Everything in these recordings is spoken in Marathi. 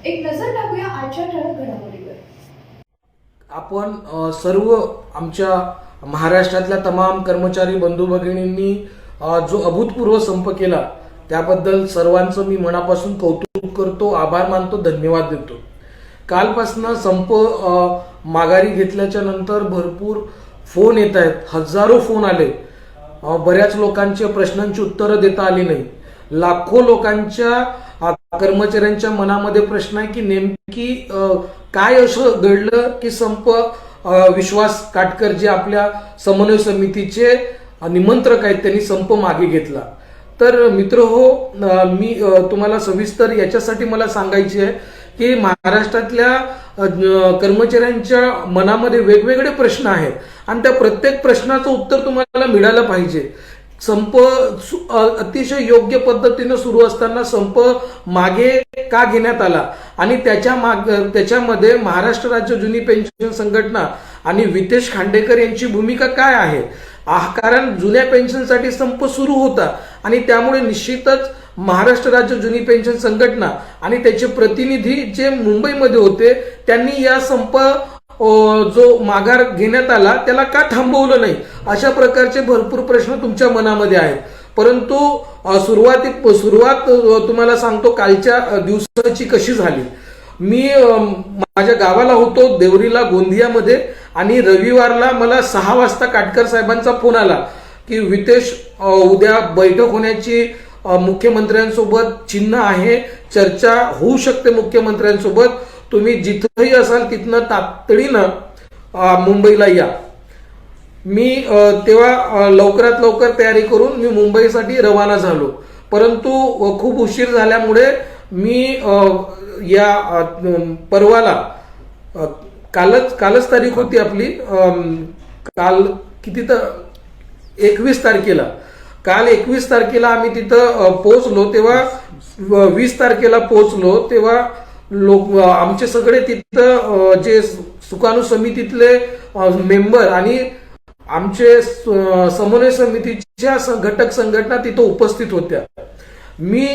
एक नजर टाकूया आजच्या ठळक घडामोडीवर. आपण सर्व आमच्या महाराष्ट्रातल्या तमाम कर्मचारी बंधू भगिनींनी जो अभूतपूर्व संप केला त्याबद्दल सर्वांचं मी मनापासून कौतुक करतो, आभार मानतो, धन्यवाद देतो. कालपासून संप माघारी घेतल्याच्या नंतर भरपूर फोन येत आहेत, हजारो फोन आले. बऱ्याच लोकांच्या प्रश्नांची उत्तरं देता आली नाही. लाखो लोकांच्या कर्मचाऱ्यांच्या मनामध्ये प्रश्न आहे की नेमकी काय असं घडलं की संप विश्वास काटकर जे आपल्या समन्वय समितीचे निमंत्रक आहेत त्यांनी संप मागे घेतला. तर मित्र हो, मी तुम्हाला सविस्तर याच्यासाठी मला सांगायचे आहे की महाराष्ट्रातल्या कर्मचाऱ्यांच्या मनामध्ये वेगवेगळे प्रश्न आहेत आणि त्या प्रत्येक प्रश्नाचं उत्तर तुम्हाला मिळालं पाहिजे. संप अतिशय योग्य पद्धतीनं सुरू असताना संप मागे का घेण्यात आला आणि त्याच्यामध्ये महाराष्ट्र राज्य जुनी पेन्शन संघटना आणि वितेश खांडेकर यांची भूमिका काय आहे. कारण जुन्या पेन्शनसाठी संप सुरू होता आणि त्यामुळे निश्चितच महाराष्ट्र राज्य जुनी पेन्शन संघटना आणि त्याचे प्रतिनिधी जे मुंबईमध्ये होते त्यांनी या संप जो माघार घेण्यात आला त्याला का थांबवलं नाही, अशा प्रकारचे भरपूर प्रश्न तुमच्या मनामध्ये आहेत. परंतु सुरुवात तुम्हाला सांगतो कालच्या दिवसाची कशी झाली. मी माझ्या गावाला होतो देवरीला गोंदियामध्ये आणि रविवारला मला 6 वाजता काटकर साहेबांचा फोन आला की वितेश उद्या बैठक होण्याची मुख्यमंत्र्यांसोबत चिन्ह आहे, चर्चा होऊ शकते मुख्यमंत्र्यांसोबत, तुम्ही जिथंही असाल तिथनं तातडीनं मुंबईला या. मी तेव्हा लवकरात लवकर तयारी करून मी मुंबईसाठी रवाना झालो. परंतु खूप उशीर झाल्यामुळे मी या परवाला कालच तारीख होती आपली, काल किती तर 21 तारखेला, काल 21 तारखेला आम्ही तिथं पोहोचलो. तेव्हा 20 तारखेला पोहोचलो तेव्हा आमचे सगळे तिथं जे सुकाणू समितीतले मेंबर आणि आमचे समन्वय समितीच्या घटक संघटना तिथं उपस्थित होत्या. मी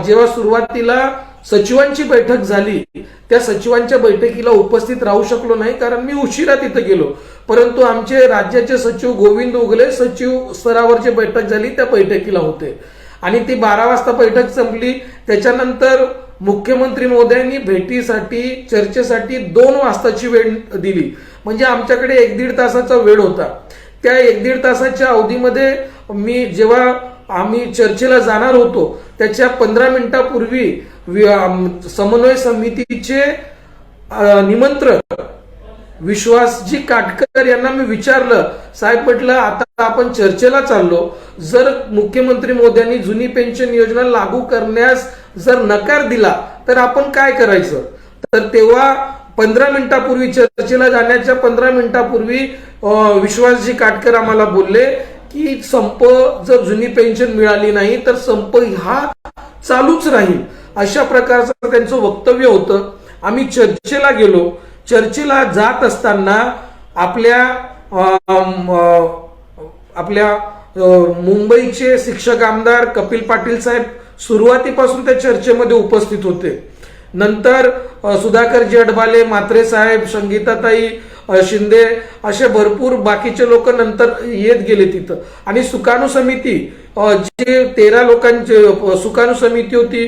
जेव्हा सुरुवातीला सचिवांची बैठक झाली त्या सचिवांच्या बैठकीला उपस्थित राहू शकलो नाही कारण मी उशिरा तिथे गेलो. परंतु आमचे राज्याचे सचिव गोविंद उगले सचिव स्तरावरची बैठक झाली त्या बैठकीला होते आणि ती 12 वाजता बैठक संपली. त्याच्यानंतर मुख्यमंत्री महोदयांनी भेटीसाठी चर्चेसाठी 2 वाजताची वेळ दिली. म्हणजे आमच्याकडे 1-1.5 तासाचा वेळ होता. त्या 1-1.5 तासाच्या अवधीमध्ये मी जेव्हा आम्ही चर्चेला जाणार होतो त्याच्या 15 मिनिटापूर्वी समन्वय समितीचे निमंत्रक विश्वासजी काटकर यांना मी विचारलं, साहेब म्हटलं आता आपण चर्चेला चाललो, जर मुख्यमंत्री मोदयांनी जुनी पेन्शन योजना लागू करण्यास जर नकार दिला तर आपण काय करायचं. तर तेव्हा 15 मिनिटापूर्वी चर्चेला जाण्याच्या 15 मिनिटापूर्वी विश्वासजी काटकर आम्हाला बोलले की संप जर जुनी पेन्शन मिळाली नाही तर संप हा चालूच राहील, अशा प्रकारचं त्यांचं वक्तव्य होतं. आम्ही चर्चेला गेलो. चर्चेला जात असताना आपल्या मुंबईचे शिक्षक आमदार कपिल पाटील साहेब सुरुवातीपासून त्या चर्चेमध्ये उपस्थित होते. नंतर सुधाकरजी अडबाले, म्हात्रे साहेब, संगीताताई शिंदे असे भरपूर बाकीचे लोक नंतर येत गेले तिथं. आणि सुकाणू समिती जे 13 लोकांचे सुकाणू समिती होती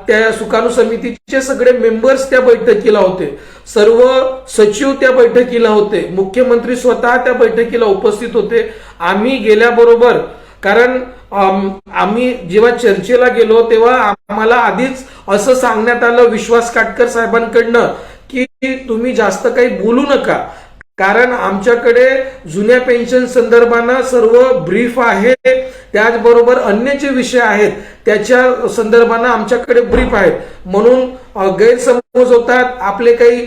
त्या सुकाणू समितीचे सगळे मेंबर्स त्या बैठकीला होते. सर्व सचिव त्या बैठकीला होते. मुख्यमंत्री स्वतः त्या बैठकीला उपस्थित होते. आम्ही गेल्याबरोबर, कारण आम्ही जेव्हा चर्चेला गेलो तेव्हा आम्हाला आधीच असं सांगण्यात आलं विश्वास काटकर साहेबांकडनं की तुम्ही जास्त काही बोलू नका, कारण आमच्याकडे जुन्या पेन्शन संदर्भानं सर्व ब्रीफ आहे, त्याचबरोबर अन्य जे विषय आहेत त्याच्या संदर्भानं आमच्याकडे ब्रीफ आहेत. म्हणून गैरसमज होतात, आपले काही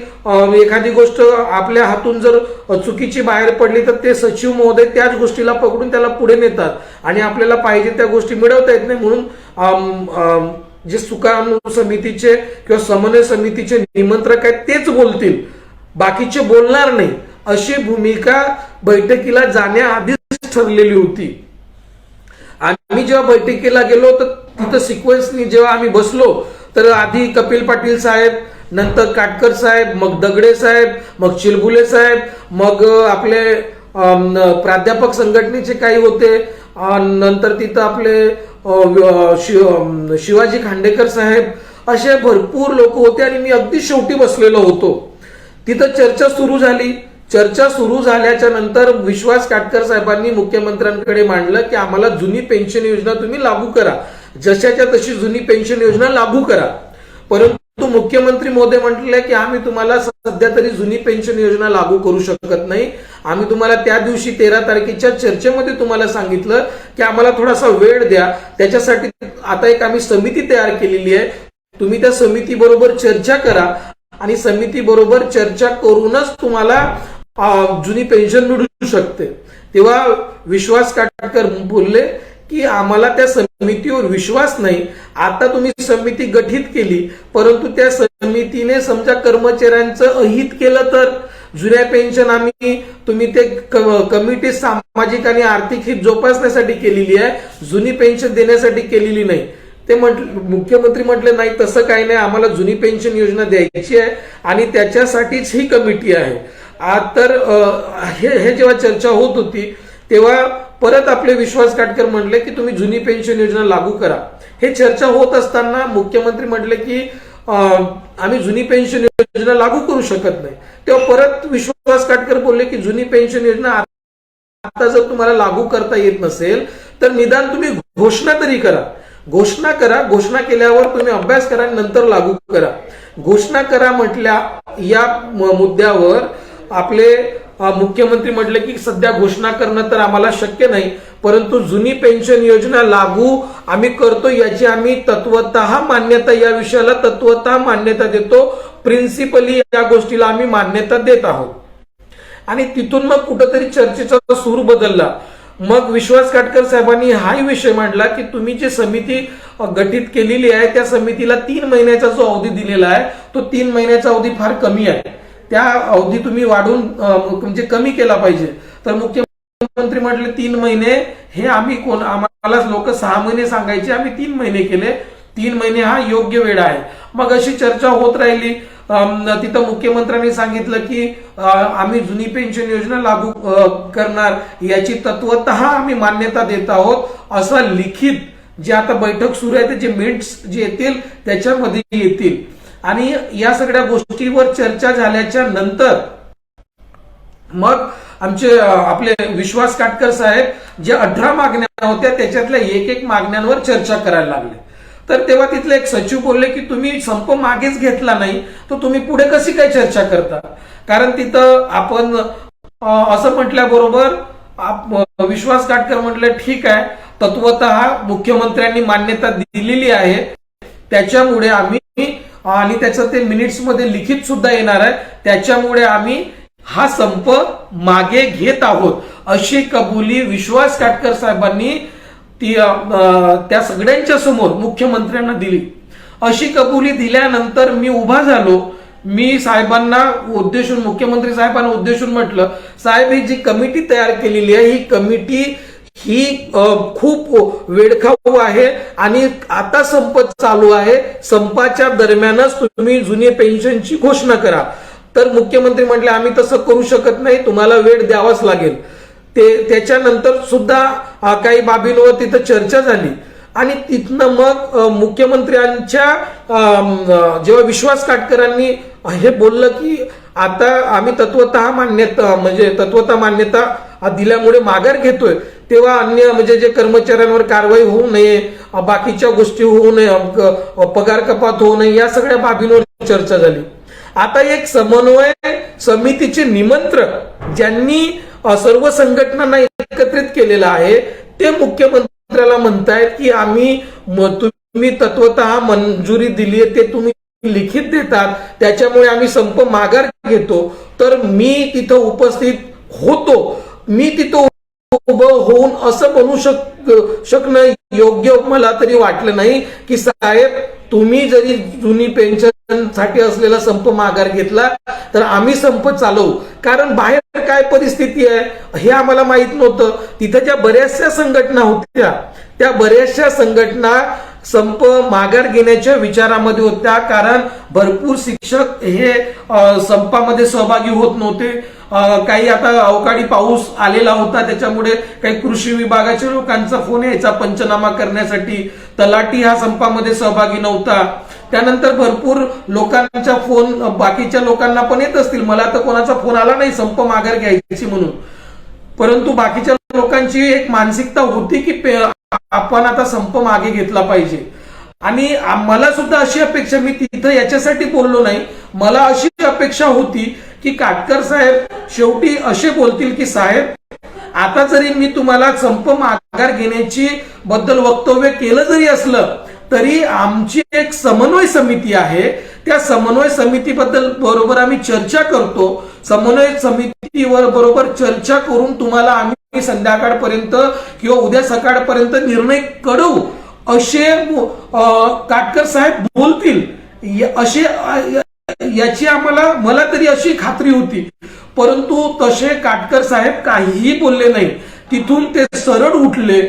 एखादी गोष्ट आपल्या हातून जर चुकीची बाहेर पडली तर ते सचिव महोदय त्याच गोष्टीला पकडून त्याला पुढे नेतात आणि आपल्याला पाहिजे त्या गोष्टी मिळवता येत नाही. म्हणून जे सुकाणू समितीचे किंवा समन्वय समितीचे निमंत्रक आहेत तेच बोलतील, बाकीचे बोलणार नाही, अशी भूमिका बैठकीला जाण्याआधीच ठरलेली होती. आम्ही जेव्हा बैठकीला गेलो तर तिथं सिक्वेन्सनी जेव्हा आम्ही बसलो तर आधी कपिल पाटील साहेब, नंतर काटकर साहेब, मग दगडे साहेब, मग चिलबुले साहेब, मग आपले प्राध्यापक संघटनेचे काही होते, नंतर तिथं आपले शिवाजी खांडेकर साहेब, असे भरपूर लोक होते आणि मी अगदी शेवटी बसलेलो होतो. तिथं चर्चा सुरू झाली. चर्चा सुरू झाल्याच्या नंतर विश्वास काटकर साहेबांनी मुख्यमंत्र्यांकडे मांडलं की आम्हाला जुनी पेन्शन योजना तुम्ही लागू करा, जशाच्या तशी जुनी पेन्शन योजना लागू करा. परंतु मुख्यमंत्री महोदय म्हटले की आम्ही तुम्हाला सध्या तरी जुनी पेन्शन योजना लागू करू शकत नाही. आम्ही तुम्हाला त्या दिवशी 13 तारखेच्या चर्चेमध्ये तुम्हाला सांगितलं की आम्हाला थोडासा वेळ द्या, त्याच्यासाठी आता एक आम्ही समिती तयार केलेली आहे, तुम्ही त्या समिती बरोबर चर्चा करा आणि समिती बरोबर चर्चा करूनच तुम्हाला जुनी पेन्शन मिळू शकते. तेव्हा विश्वास काटकर बोलले की आम्हाला त्या समितीवर विश्वास नाही. आता तुम्ही समिती गठीत केली, परंतु त्या समितीने समजा कर्मचाऱ्यांचं अहित केलं तर जुन्या पेन्शन तुम्ही ते कमिटी सामाजिक आणि आर्थिक हित जोपासण्यासाठी केलेली आहे, जुनी पेन्शन देण्यासाठी केलेली नाही. ते मुख्यमंत्री म्हटले नाही, तसं काही नाही, आम्हाला जुनी पेन्शन योजना द्यायची आहे आणि त्याच्यासाठीच ही कमिटी आहे. तर हे जेव्हा चर्चा होत होती तेव्हा परत आपले विश्वास काटकर म्हणले की तुम्ही जुनी पेन्शन योजना लागू करा. हे चर्चा होत असताना मुख्यमंत्री म्हटले की आम्ही जुनी पेन्शन योजना लागू करू शकत नाही. तेव्हा परत विश्वास काटकर बोलले की जुनी पेन्शन योजना आता जर तुम्हाला लागू करता येत नसेल तर निदान तुम्ही घोषणा तरी करा. घोषणा करा, घोषणा केल्यावर तुम्ही अभ्यास करा, नंतर लागू करा. घोषणा करा म्हटल्या या मुद्द्यावर आपले मुख्यमंत्री म्हटले की सध्या घोषणा करणं तर आम्हाला शक्य नाही, परंतु जुनी पेन्शन योजना लागू आम्ही करतो याची आम्ही तत्वतः मान्यता, या विषयाला तत्वतः मान्यता देतो, प्रिन्सिपली या गोष्टीला आम्ही मान्यता देत आहोत. आणि तिथून मग कुठंतरी चर्चेचा सूर बदलला. मग विश्वास काटकर साहेबांनी हाही विषय मांडला की तुम्ही जी समिती गठीत केलेली आहे त्या समितीला 3 महिन्याचा जो अवधी दिलेला आहे तो 3 महिन्याचा अवधी फार कमी आहे, त्या अवधी तुम्ही वाढून म्हणजे कमी केला पाहिजे. तर मुख्यमंत्री म्हटले 3 महिने हे आम्हाला लोक 6 महिने सांगायचे, आम्ही 3 महिने केले, 3 महिने हा योग्य वेळ आहे. मग अशी चर्चा होत राहिली. तिथं मुख्यमंत्र्यांनी सांगितलं की आम्ही जुनी पेन्शन योजना लागू करणार, याची तत्वतः आम्ही मान्यता देत आहोत, असं लिखित जे आता बैठक सुरू आहे त्याचे मिनिट्स जे येतील त्याच्यामध्ये येतील. आणि या सगळ्या गोष्टीवर चर्चा झाल्याच्या नंतर मग आपले विश्वास काटकर साहेब जे 18 मागण्या होत्या त्याच्यातल्या एक मागण्यांवर चर्चा करायला लागले. तर तेव्हा तिथले एक सचिव बोलले की तुम्ही संप मागेच घेतला नाही तर तुम्ही पुढे कशी काय चर्चा करता. कारण तिथं आपण असं म्हटल्याबरोबर विश्वास काटकर म्हटलं ठीक आहे, तत्वतः मुख्यमंत्र्यांनी मान्यता दिलेली आहे, त्याच्यामुळे आम्ही, आणि त्याचं ते मिनिट्स मध्ये लिखित सुद्धा येणार आहे, त्याच्यामुळे आम्ही हा संप मागे घेत आहोत, अशी कबुली विश्वास काटकर साहेबांनी त्या सगळ्यांच्या समोर मुख्यमंत्र्यांना दिली. अशी कबुली दिल्यानंतर मी उभा झालो. मी साहेबांना उद्देशून, मुख्यमंत्री साहेबांना उद्देशून म्हटलं, साहेब ही जी कमिटी तयार केलेली आहे ही कमिटी ही खूप वेडखाऊ आहे आणि आता संप चालू आहे, संपाच्या दरम्यानच तुम्ही जुनी पेन्शनची घोषणा करा. तर मुख्यमंत्री म्हटले आम्ही तसं करू शकत नाही, तुम्हाला वेळ द्यावाच लागेल. त्याच्यानंतर सुद्धा काही बाबींवर तिथं चर्चा झाली आणि तिथनं मग मुख्यमंत्र्यांच्या जेव्हा विश्वास काटकरांनी हे बोललं की आता आम्ही तत्वतः मान्यता दिल्यामुळे माघार घेतोय, तेव्हा अन्य म्हणजे जे कर्मचाऱ्यांवर कारवाई होऊ नये, बाकीच्या गोष्टी होऊ नये, पगार कपात होऊ नये, या सगळ्या बाबींवर चर्चा झाली. आता एक समन्वय समितीचे निमंत्रक ज्यांनी सर्व संघटनांना एकत्रित केलेला आहे ते मुख्यमंत्र्याला म्हणतायत की तुम्ही तत्वतः मंजुरी दिली आहे, ते तुम्ही लिखित देतात, त्याच्यामुळे आम्ही संप माघार घेतो. तर मी तिथं उपस्थित होतो, मी तिथं उभं होऊन असं म्हणू शकणं योग्य मला तरी वाटलं नाही की साहेब तुम्ही जरी जुनी पेन्शन साठी असलेला संप माघार घेतला तर आम्ही संप चालवू. कारण बाहेर काय परिस्थिती आहे हे आम्हाला माहित नव्हतं. तिथे ज्या बऱ्याचशा संघटना होत्या त्या बऱ्याचशा संघटना संप माघार घेण्याच्या विचारामध्ये होत्या, कारण भरपूर शिक्षक हे संपामध्ये सहभागी होत नव्हते. काही आता अवकाळी पाऊस आलेला होता, त्याच्यामुळे काही कृषी विभागाच्या लोकांचा फोन यायचा पंचनामा करण्यासाठी. तलाठी हा संपामध्ये सहभागी नव्हता. त्यानंतर भरपूर लोकांचा फोन बाकीच्या लोकांना पण येत असतील, मला तर कोणाचा फोन आला नाही संप माघार घ्यायची म्हणून. परंतु बाकीच्या लोकांची एक मानसिकता होती की आपण आता संप मागे घेतला पाहिजे. आणि मला सुद्धा अशी अपेक्षा, मी तिथं याच्यासाठी बोललो नाही, मला अशी अपेक्षा होती की काटकर साहेब शेवटी असे बोलतील की साहेब आता जरी मी तुम्हाला संप माघार घेण्याची बद्दल वक्तव्य केलं जरी असलं तरी आमची एक समन्वय समिती आहे, त्या समन्वय समितीबद्दल बरोबर आम्ही चर्चा करतो. समन्वय समितीवर बरोबर चर्चा करून तुम्हाला आम्ही संध्याकाळपर्यंत किंवा उद्या सकाळपर्यंत निर्णय कळवू असे काटकर साहेब बोलतील, असे याची मला तरी अशी खात्री होती. परंतु तसे काटकर साहेब काहीही बोलले नाही. तिथून ते सरळ उठले.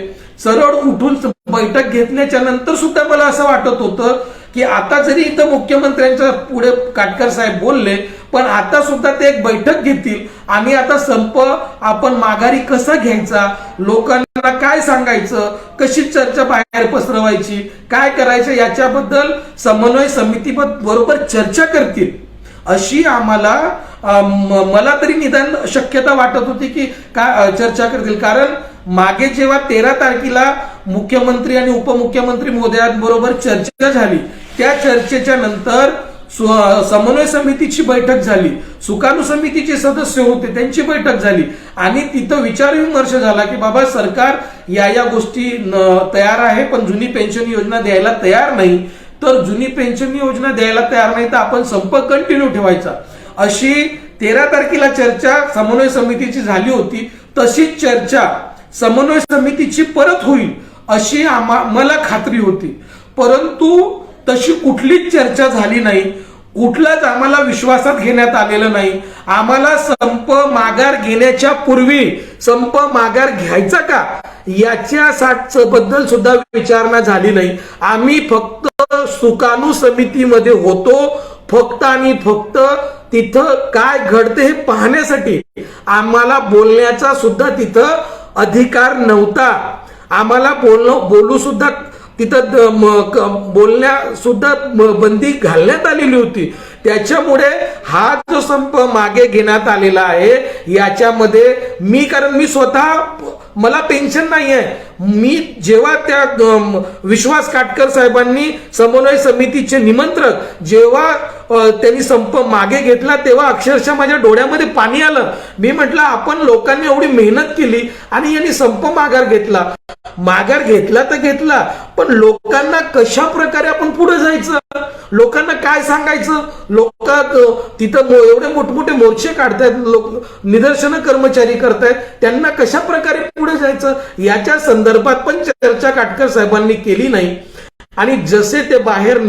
सरळ उठून बैठक घेतल्याच्या नंतर सुद्धा मला असं वाटत होतं की आता जरी इथं मुख्यमंत्र्यांच्या पुढे काटकर साहेब बोलले, पण आता सुद्धा ते एक बैठक घेतील आणि आता संप आपण माघारी कसा घ्यायचा, लोकांना काय सांगायचं, कशी चर्चा बाहेर पसरवायची, काय करायचं याच्याबद्दल समन्वय समिती बरोबर चर्चा करतील अशी मला तरी निदान शक्यता वाटत होती की काय चर्चा करतील. कारण मागे जेव्हा 13 तारखेला मुख्यमंत्री आणि उपमुख्यमंत्री महोदयांबरोबर चर्चा झाली, त्या चर्चेच्या नंतर समन्वय समितीची बैठक झाली, सुकाणू समितीचे सदस्य होते त्यांची बैठक झाली आणि तिथं विचारविमर्श झाला की बाबा सरकार या गोष्टी तयार आहे पण जुनी पेन्शन योजना द्यायला तयार नाही. तर जुनी पेन्शन योजना द्यायला तयार नाही तर आपण संप कंटिन्यू ठेवायचा, अशी 13 तारखेला चर्चा समन्वय समितीची झाली होती. तशीच चर्चा समन्वय समितीची परत होईल अशी मला खात्री होती. परंतु तशी कुठलीच चर्चा झाली नाही, कुठलाच आम्हाला विश्वासात घेण्यात आलेलं नाही. आम्हाला संप माघार घेण्याच्या पूर्वी संप माघार घ्यायचा का याच्या बद्दल सुद्धा विचारणा झाली नाही. आम्ही फक्त सुकाणू समितीमध्ये होतो, फक्त आणि फक्त तिथं काय घडते हे पाहण्यासाठी. आम्हाला बोलण्याचा सुद्धा तिथं अधिकार नव्हता. आम्हाला बोलू सुद्धा तिथं बोलण्या सुद्धा बंदी घालण्यात आलेली होती. त्याच्यामुळे हा जो संप मागे घेण्यात आलेला आहे याच्यामध्ये कारण मी स्वतः मला पेन्शन नाही आहे. मी जेव्हा त्या विश्वास काटकर साहेबांनी समन्वय समितीचे निमंत्रक जेव्हा त्यांनी संप मागे घेतला तेव्हा अक्षरशः माझ्या डोळ्यामध्ये पाणी आलं. मी म्हटलं आपण लोकांनी एवढी मेहनत केली आणि यांनी संप माघार घेतला तर घेतला, पण लोकांना कशा प्रकारे आपण पुढे जायचं, लोकांना काय सांगायचं, लोक तिथं एवढे मोठमोठे मोर्चे काढतायत, लोक निदर्शनं कर्मचारी करतायत, त्यांना कशा प्रकारे पुढे जायचं याच्या संदर्भात पण चर्चा काटकर साहेबांनी केली नाही. आणि जसे ते बाहेर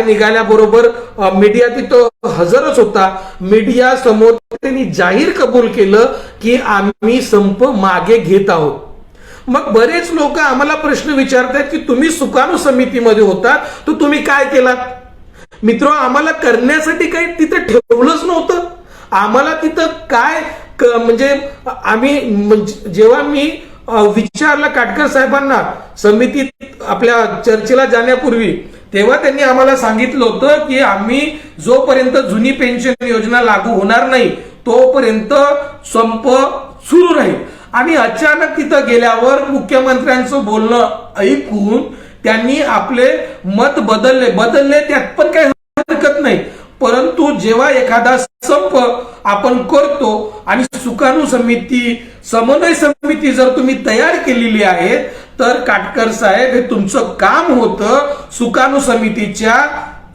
निघाल्याबरोबर मीडिया तिथं हजरच होता. मीडिया समोर त्यांनी जाहीर कबूल केलं की आम्ही संप मागे घेत आहोत. मग बरेच लोक आम्हाला प्रश्न विचारतात की तुम्ही सुकाणू समितीमध्ये होता तर तुम्ही काय केलात. मित्र, आम्हाला करण्यासाठी काही तिथं ठेवलंच नव्हतं. आम्हाला तिथं काय म्हणजे जेव्हा मी विचारलं काटकर साहेबांना समितीत आपल्या चर्चेला जाण्यापूर्वी, तेव्हा त्यांनी आम्हाला सांगितलं होतं की आम्ही जोपर्यंत जुनी पेन्शन योजना लागू होणार नाही तोपर्यंत संप सुरू राहील. आणि अचानक तिथं गेल्यावर मुख्यमंत्र्यांचं बोलणं ऐकून त्यांनी आपले मत बदलले त्यात पण काही हरकत नाही. परंतु जेव्हा एखादा संप आपण करतो आणि सुकाणू समिती समन्वय समिती जर तुम्ही तयार केलेली आहे तर काटकर साहेब हे तुमचं काम होतं सुकाणू समितीच्या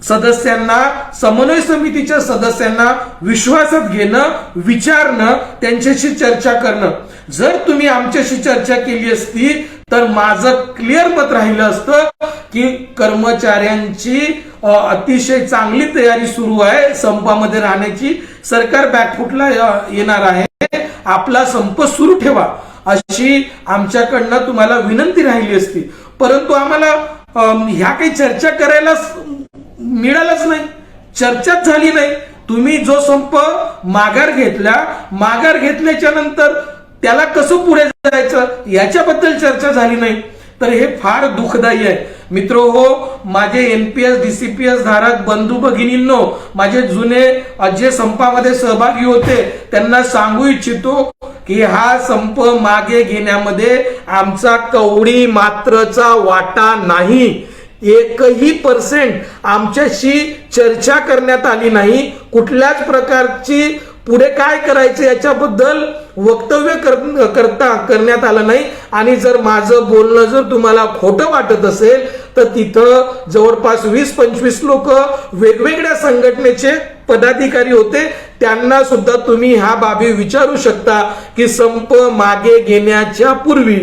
सदस्यांना, समन्वय समितीच्या सदस्यांना विश्वासात घेणं, विचारणं, त्यांच्याशी चर्चा करणं. जर तुम्ही आमच्याशी चर्चा केली असती तर माझं क्लिअर मत राहिलं असतं की कर्मचाऱ्यांची अतिशय चांगली तयारी सुरू आहे संपामध्ये राहण्याची, सरकार बॅकफुटला येणार आहे, आपला संप सुरू ठेवा अशी आमच्याकडनं तुम्हाला विनंती राहिली असती. परंतु आम्हाला ह्या काही चर्चा करायला मिळालंच नाही, चर्चाच झाली नाही. तुम्ही जो संप माघार घेतल्याच्या नंतर त्याला कसं पुढे जायचं याच्याबद्दल चर्चा झाली नाही. तर हे फार दुःखदायी आहे मित्रो. हो, माझे NPS DCPS धारक बंधू भगिनींनो, माझे जुने जे संपामध्ये सहभागी होते त्यांना सांगू इच्छितो की हा संप मागे घेण्यामध्ये आमचा कवडी मात्रचा वाटा नाही. 1% आमच्याशी चर्चा करण्यात आली नाही. कुठल्याच प्रकारची पुढे काय करायचं याच्याबद्दल वक्तव्य करण्यात आलं नाही. आणि जर माझं बोलणं जर तुम्हाला खोटं वाटत असेल तर तिथं जवळपास 20-25 लोक वेगवेगळ्या संघटनेचे पदाधिकारी होते. त्यांना सुद्धा तुम्ही ह्या बाबी विचारू शकता की संप मागे घेण्याच्या पूर्वी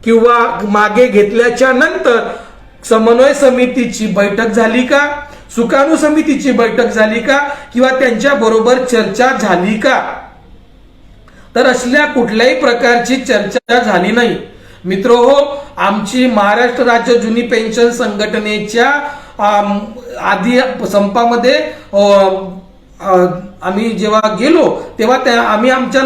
किंवा मागे घेतल्याच्या नंतर समन्वय समितीची बैठक झाली का, सुकाणू समितीची बैठक झाली का, किंवा त्यांच्या बरोबर चर्चा झाली का. तर असल्या कुठल्याही प्रकारची चर्चा झाली नाही मित्रो. हो, आमची महाराष्ट्र राज्य जुनी पेन्शन संघटनेच्या आधी संपामध्ये आम्ही जेव्हा गेलो तेव्हा आम्ही आमच्या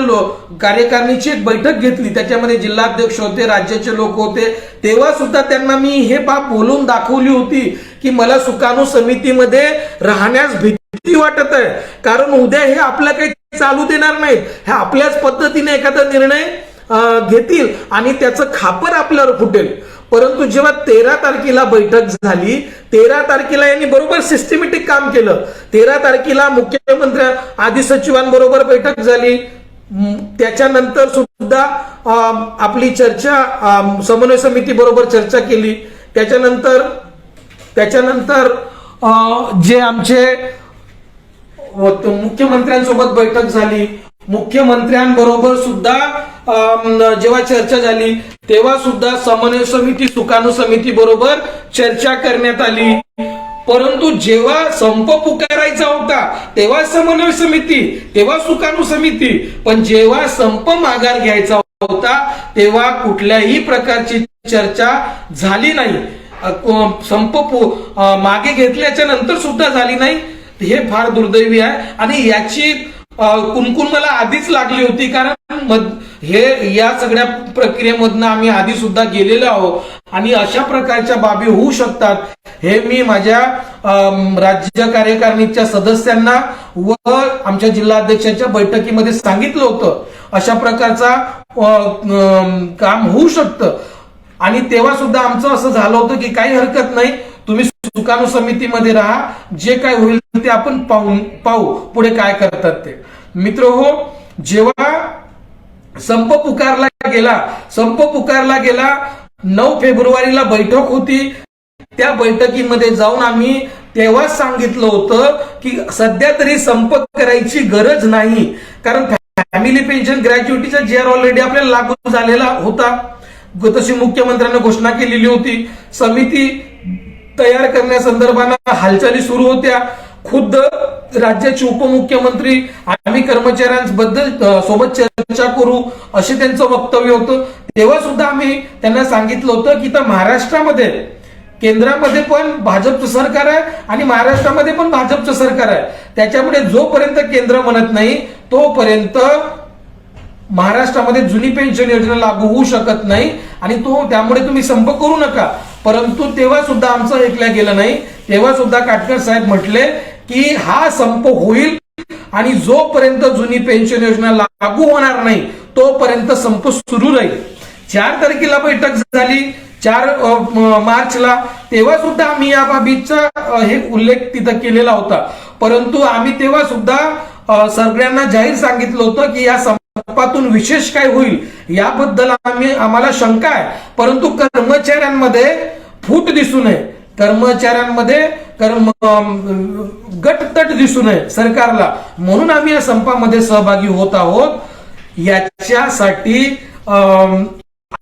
कार्यकारिणीची एक बैठक घेतली. त्याच्यामध्ये जिल्हाध्यक्ष होते, राज्याचे लोक होते. तेव्हा सुद्धा त्यांना मी हे बाब बोलून दाखवली होती की मला सुकाणू समितीमध्ये राहण्यास भीती वाटत आहे, कारण उद्या हे आपलं काही चालू देणार नाहीत. हे आपल्याच पद्धतीने एखादा निर्णय घेतील आणि त्याचं खापर आपल्यावर फुटेल. परंतु जेव्हा 13 तारखेला बैठक झाली, 13 तारखेला यांनी बरोबर सिस्टमॅटिक काम केलं. 13 तारखेला मुख्यमंत्री आदी सचिवांबरोबर बैठक झाली. त्याच्यानंतर सुद्धा आपली चर्चा समन्वय समिती बरोबर चर्चा केली. त्याच्यानंतर जे आमचे मुख्यमंत्र्यांसोबत बैठक झाली. मुख्यमंत्र्यांबरोबर सुद्धा जेव्हा चर्चा झाली तेव्हा सुद्धा समन्वय समिती सुकाणू समिती बरोबर चर्चा करण्यात आली. परंतु जेव्हा संप पुकारायचा होता तेव्हा समन्वय समिती, तेव्हा सुकाणू समिती, पण जेव्हा संप माघार घ्यायचा होता तेव्हा कुठल्याही प्रकारची चर्चा झाली नाही. संप मागे घेतल्याच्या नंतर सुद्धा झाली नाही. हे फार दुर्दैवी आहे आणि याची कुणकुण मला आधीच लागली होती, कारण हे या सगळ्या प्रक्रियेमधनं आम्ही आधी सुद्धा गेलेलो आहोत आणि अशा प्रकारच्या बाबी होऊ शकतात हे मी माझ्या राज्य कार्यकारिणीच्या सदस्यांना व आमच्या जिल्हाध्यक्षाच्या बैठकीमध्ये सांगितलं होतं. अशा प्रकारचा काम होऊ शकतं आणि तेव्हा सुद्धा आमचं असं झालं होतं की काही हरकत नाही, तुम्ही सुकाणू समितीमध्ये राहा, जे काय होईल ते आपण पाहू पुढे काय करतात ते. मित्र हो, जेव्हा संप पुकारला गेला 9 फेब्रुवारीला बैठक होती. त्या बैठकीमध्ये जाऊन आम्ही तेव्हाच सांगितलं होतं की सध्या तरी संप करायची गरज नाही, कारण फॅमिली पेन्शन ग्रॅज्युएटीचा JR ऑलरेडी आपल्याला लागू झालेला होता. तशी मुख्यमंत्र्यांनी घोषणा केलेली होती. समिती तयार करण्यासंदर्भात हालचाली सुरू होत्या. खुद्द राज्याचे उपमुख्यमंत्री आम्ही कर्मचाऱ्यांबद्दल सोबत चर्चा करू असे त्यांचं वक्तव्य होतं. तेव्हा सुद्धा आम्ही त्यांना सांगितलं होतं की तर महाराष्ट्रामध्ये केंद्रामध्ये पण भाजपचं सरकार आहे आणि महाराष्ट्रामध्ये पण भाजपचं सरकार आहे. त्याच्यामुळे जोपर्यंत केंद्र म्हणत नाही तोपर्यंत महाराष्ट्रामध्ये जुनी पेन्शन योजना लागू होऊ शकत नाही आणि त्यामुळे तुम्ही संप करू नका. परंतु तेव्हा सुद्धा आमचं ऐकलं गेलं नाही. तेव्हा सुद्धा काटकर साहेब म्हटले की हा संप होईल आणि जोपर्यंत जुनी पेन्शन योजना लागू होणार नाही तोपर्यंत संप सुरू राहील. 4 तारखेला बैठक झाली, 4 मार्चला, तेव्हा सुद्धा आम्ही या बाबीचा हे उल्लेख तिथं केलेला होता. परंतु आम्ही तेव्हा सुद्धा सगळ्यांना जाहीर सांगितलं होतं की या संपातून विशेष काय होईल याबद्दल आम्हाला शंका आहे. परंतु कर्मचाऱ्यांमध्ये फूट दिसू नये, कर्मचाऱ्यांमध्ये गटतट दिसू नये सरकारला, म्हणून आम्ही या संपामध्ये सहभागी होत आहोत. याच्यासाठी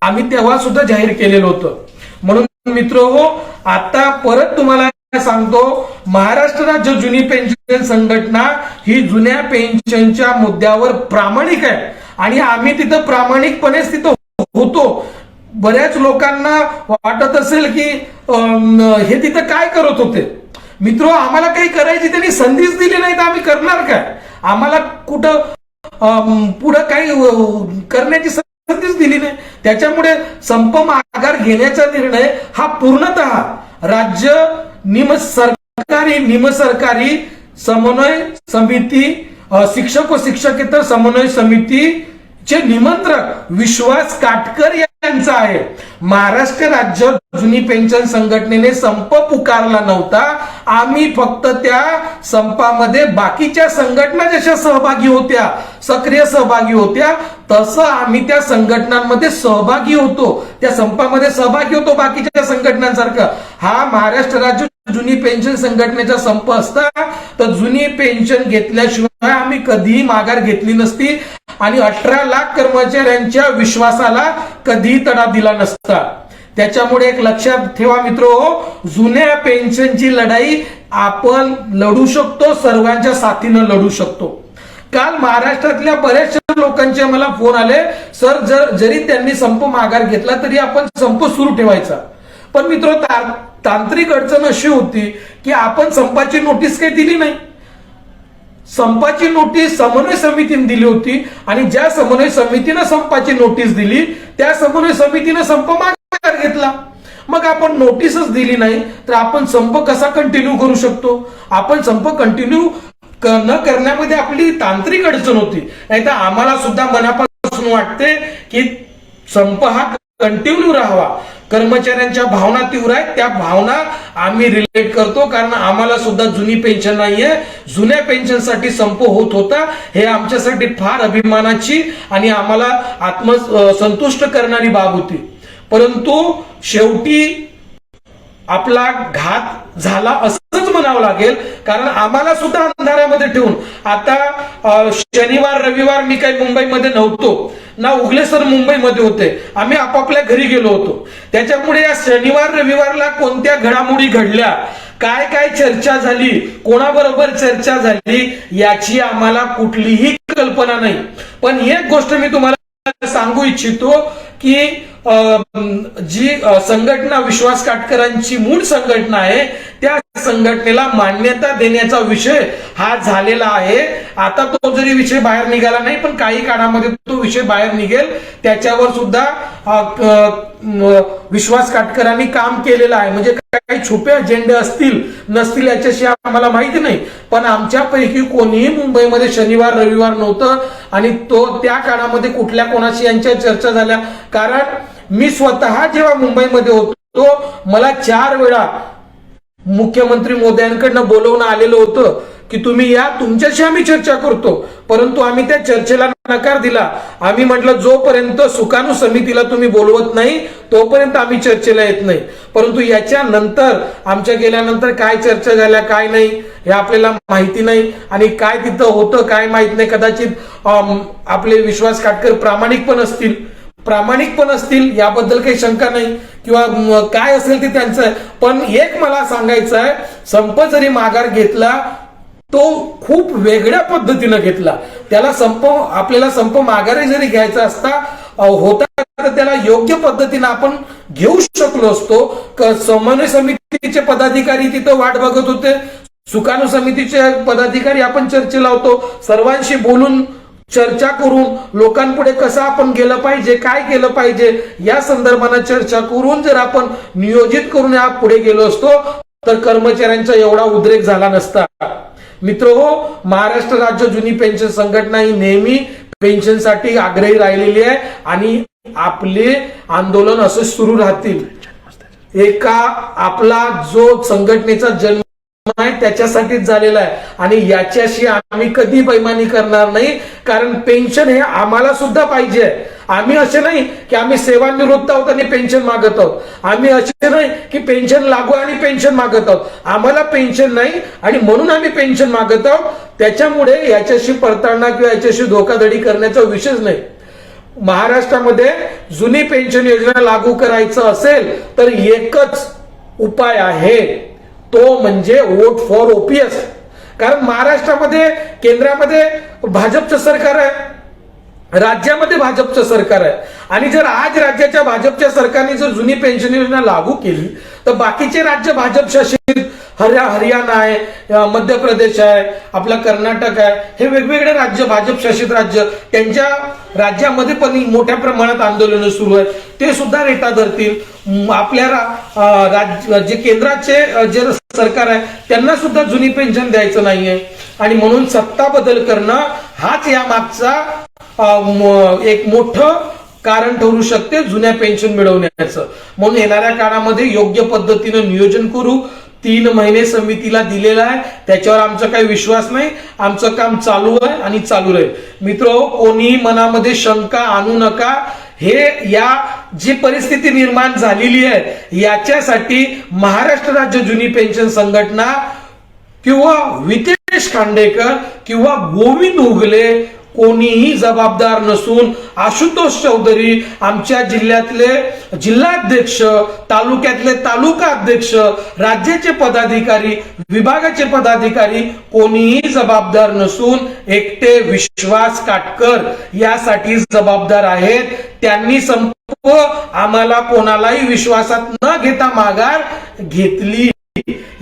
आम्ही तेव्हा सुद्धा जाहीर केलेलं होतं. म्हणून मित्र हो, आता परत तुम्हाला सांगतो, महाराष्ट्र राज्य जुनी पेन्शन संघटना ही जुन्या पेन्शनच्या मुद्द्यावर प्रामाणिक आहे आणि आम्ही तिथं प्रामाणिकपणेच तिथं होतो. बऱ्याच लोकांना वाटत असेल की हे तिथं काय करत होते? मित्र, आम्हाला काही करायची त्यांनी संधीच दिली नाही तर आम्ही करणार काय? आम्हाला कुठं पुढं काही करण्याची संधीच दिली नाही. त्याच्यामुळे संप माघार घेण्याचा निर्णय हा पूर्णतः राज्य सरकारी निमसरकारी समन्वय समिती, शिक्षक व शिक्षकेतर समन्वय समितीचे निमंत्रक विश्वास काटकर यांचा आहे. महाराष्ट्र राज्य जुनी पेन्शन संघटनेने संप पुकारला नव्हता. आम्ही फक्त त्या संपामध्ये बाकीच्या संघटना जशा सहभागी होत्या, सक्रिय सहभागी होत्या, तसं आम्ही त्या संघटनांमध्ये सहभागी होतो, त्या संपामध्ये सहभागी होतो बाकीच्या संघटनांसारखं. हा महाराष्ट्र राज्य जुनी पेन्शन संघटनेचा संप असता तर जुनी पेन्शन घेतल्याशिवाय आम्ही कधीही माघार घेतली नसती आणि 18 लाख कर्मचाऱ्यांच्या विश्वासाला कधीही तडा दिला नसता. त्याच्यामुळे एक लक्षात ठेवा मित्रो, जुन्या पेन्शनची लढाई आपण लढू शकतो, सर्वांच्या साथीनं लढू शकतो. काल महाराष्ट्रातल्या बऱ्याचशा लोकांचे मला फोन आले, सर जरी त्यांनी संप माघार घेतला तरी आपण संप सुरू ठेवायचा. पण मित्र, तांत्रिक अडचण अशी होती की आपण संपाची नोटीस काही दिली नाही. संपाची नोटीस समन्वय समितीने दिली होती आणि ज्या समन्वय समितीने संपाची नोटीस दिली त्या समन्वय समितीने संप माघार घेतला. मग आपण नोटीसच दिली नाही तर आपण संप कसा कंटिन्यू करू शकतो? आपण संप कंटिन्यू न करण्यामध्ये आपली तांत्रिक अडचण होती. नाही तर आम्हाला सुद्धा मनापासून वाटते की संप हा कंटिन्यू राहावा. कर्मचाऱ्यांच्या भावना तीव्र आहेत, त्या भावना आम्ही रिलेट करतो, कारण आम्हाला सुद्धा जुनी पेन्शन नाहीये. जुन्या पेन्शनसाठी संप होत होता, हे आमच्यासाठी फार अभिमानाची आणि आम्हाला आत्मसंतुष्ट करणारी बाब होती. परंतु शेवटी आपला घात झाला असंच म्हणावं लागेल, कारण आम्हाला सुद्धा अंधारामध्ये ठेवून आता शनिवार रविवार मी काही मुंबईमध्ये नव्हतो ना, उगले सर मुंबईमध्ये होते, आम्ही आपापल्या घरी गेलो होतो. त्याच्यामुळे या शनिवार रविवारला कोणत्या घडामोडी घडल्या, काय काय चर्चा झाली, कोणाबरोबर चर्चा झाली, याची आम्हाला कुठलीही कल्पना नाही. पण एक गोष्ट मी तुम्हाला सांगू इच्छितो की जी संघटना विश्वास काटकरांची मूळ संघटना आहे त्या संघटनेला मान्यता देण्याचा विषय हा झालेला आहे. आता तो जरी विषय बाहेर निघाला नाही पण काही काळामध्ये तो विषय बाहेर निघेल. त्याच्यावर सुद्धा विश्वास काटकरांनी काम केलेलं आहे. म्हणजे काही छुपे अजेंडे असतील नसतील याच्याशी आम्हाला माहिती नाही, पण आमच्यापैकी कोणीही मुंबईमध्ये शनिवार रविवार नव्हतं आणि तो त्या काळामध्ये कुठल्या कोणाशी यांच्या चर्चा झाल्या. कारण मी स्वतः जेव्हा मुंबईमध्ये होतो मला 4 वेळा मुख्यमंत्री मोदयांकडनं बोलवणं आलेलं होतं की तुम्ही या, तुमच्याशी आम्ही चर्चा करतो. परंतु आम्ही त्या चर्चेला नकार दिला. आम्ही म्हटलं जोपर्यंत सुकाणू समितीला तुम्ही बोलवत नाही तोपर्यंत आम्ही चर्चेला येत नाही. परंतु याच्यानंतर आमच्या गेल्यानंतर काय चर्चा झाल्या काय नाही हे आपल्याला माहिती नाही आणि काय तिथं होतं काय माहित नाही. कदाचित आपले विश्वास काटकर प्रामाणिक पण असतील याबद्दल काही शंका नाही, किंवा काय असेल ते त्यांचं आहे. पण एक मला सांगायचं आहे, संप जरी माघार घेतला तो खूप वेगळ्या पद्धतीनं घेतला. त्याला आपल्याला संप माघारी जरी घ्यायचा असता होता तर त्याला योग्य पद्धतीनं आपण घेऊ शकलो असतो. समन्वय समितीचे पदाधिकारी तिथं वाट बघत होते, सुकाणू समितीचे पदाधिकारी आपण चर्चेला होतो. सर्वांशी बोलून चर्चा करून लोकांपुढे कसं आपण गेलं पाहिजे, काय केलं पाहिजे या संदर्भाने चर्चा करून जर आपण नियोजित करून या पुढे गेलो असतो तर कर्मचाऱ्यांचा एवढा उद्रेक झाला नसता. मित्रहो, महाराष्ट्र राज्य जुनी पेन्शन संघटना ही नेहमी पेन्शनसाठी आग्रही राहिलेली आहे आणि आपले आंदोलन असे सुरू राहतील. आपला जो संघटनेचा जन्म आहे त्याच्यासाठीच झालेला आहे आणि याच्याशी आम्ही कधी बैमानी करणार नाही. कारण पेन्शन हे आम्हाला सुद्धा पाहिजे. आम्ही असे नाही की आम्ही सेवानिवृत्त आहोत आणि पेन्शन मागत आहोत. आम्ही असे नाही की पेन्शन लागू आणि पेन्शन मागत आहोत. आम्हाला पेन्शन नाही आणि म्हणून आम्ही पेन्शन मागत आहोत. त्याच्यामुळे याच्याशी पडताळणा किंवा याच्याशी धोकाधडी करण्याचा विषयच नाही. महाराष्ट्रामध्ये जुनी पेन्शन योजना लागू करायचं असेल तर एकच उपाय आहे, तो म्हणजे वोट फॉर ओपीएस. कारण महाराष्ट्रामध्ये केंद्रामध्ये भाजपचं सरकार आहे, राज्यामध्ये भाजपचं सरकार आहे आणि जर आज राज्याच्या भाजपच्या सरकारने जर जुनी पेन्शन योजना लागू केली तर बाकीचे राज्य भाजप शासित हरियाणा आहे, मध्य प्रदेश आहे, आपला कर्नाटक आहे, हे वेगवेगळे राज्य भाजप शासित राज्य, त्यांच्या राज्यामध्ये पण मोठ्या प्रमाणात आंदोलनं सुरू आहेत, ते सुद्धा रेटा धरतील. आपल्या राज्य जे केंद्राचे जे सरकार आहे त्यांना सुद्धा जुनी पेन्शन द्यायचं नाहीये आणि म्हणून सत्ता बदल करणं हाच या मागचा एक मोठं कारण ठरू शकते जुन्या पेन्शन मिळवण्याचं. म्हणून येणाऱ्या काळामध्ये योग्य पद्धतीनं नियोजन करू. 3 महिने समितीला दिलेला आहे, त्याच्यावर आमचा काही विश्वास नाही, आमचं काम चालू आहे आणि चालू राहील. मित्र, कोणी मनामध्ये शंका आणू नका. हे या जी परिस्थिती निर्माण झालेली आहे याच्यासाठी महाराष्ट्र राज्य जुनी पेन्शन संघटना किंवा वितेश खांडेकर किंवा गोविंद हुगले कोणीही जबाबदार नसून आशुतोष चौधरी, आमच्या जिल्ह्यातले जिल्हाध्यक्ष, तालुक्यातले तालुका अध्यक्ष, राज्याचे पदाधिकारी, विभागाचे पदाधिकारी कोणीही जबाबदार नसून एकटे विश्वास काटकर यासाठी जबाबदार आहेत. त्यांनी संप आम्हाला कोणालाही विश्वासात न घेता माघार घेतली.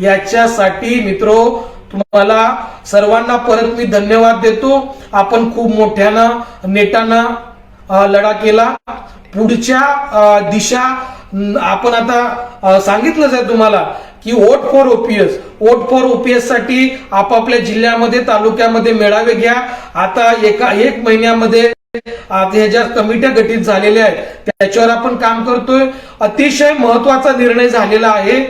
याच्यासाठी मित्रो तुम्हाला सर्वांना परत मी धन्यवाद देतो. आपण खूप मोठ्यानं नेटानं लढा केला. पुढच्या दिशा आपण आता सांगितलंच आहे तुम्हाला की वोट फॉर ओपीएस साठी आपापल्या जिल्ह्यामध्ये तालुक्यामध्ये मेळावे घ्या. आता एक महिन्यामध्ये ह्या ज्या कमिट्या गठीत झालेल्या आहेत त्याच्यावर आपण काम करतोय. अतिशय महत्वाचा निर्णय झालेला आहे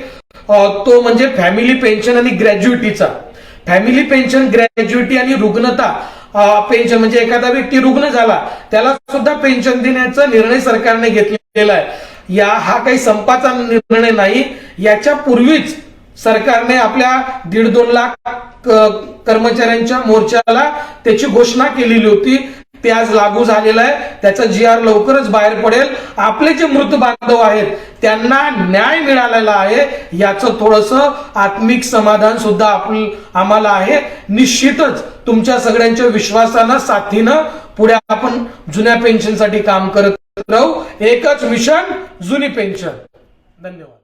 तो म्हणजे फॅमिली पेन्शन आणि ग्रॅज्युइटीचा. फॅमिली पेन्शन, ग्रॅज्युइटी आणि रुग्णता पेन्शन म्हणजे एखादा व्यक्ती रुग्ण झाला त्याला सुद्धा पेन्शन देण्याचा निर्णय सरकारने घेतलेला आहे. हा काही संपाचा निर्णय नाही. याच्या पूर्वीच सरकारने आपल्या 1.5-2 लाख कर्मचाऱ्यांच्या मोर्चाला त्याची घोषणा केलेली होती. ते आज लागू झालेलं आहे. त्याचा GR लवकरच बाहेर पडेल. आपले जे मृत बांधव आहेत त्यांना न्याय मिळालेला आहे याचं थोडंसं आत्मिक समाधान सुद्धा आम्हाला आहे. निश्चितच तुमच्या सगळ्यांच्या विश्वासानं, साथीनं पुढे आपण जुन्या पेन्शनसाठी काम करत राहू. एकच मिशन, जुनी पेन्शन. धन्यवाद.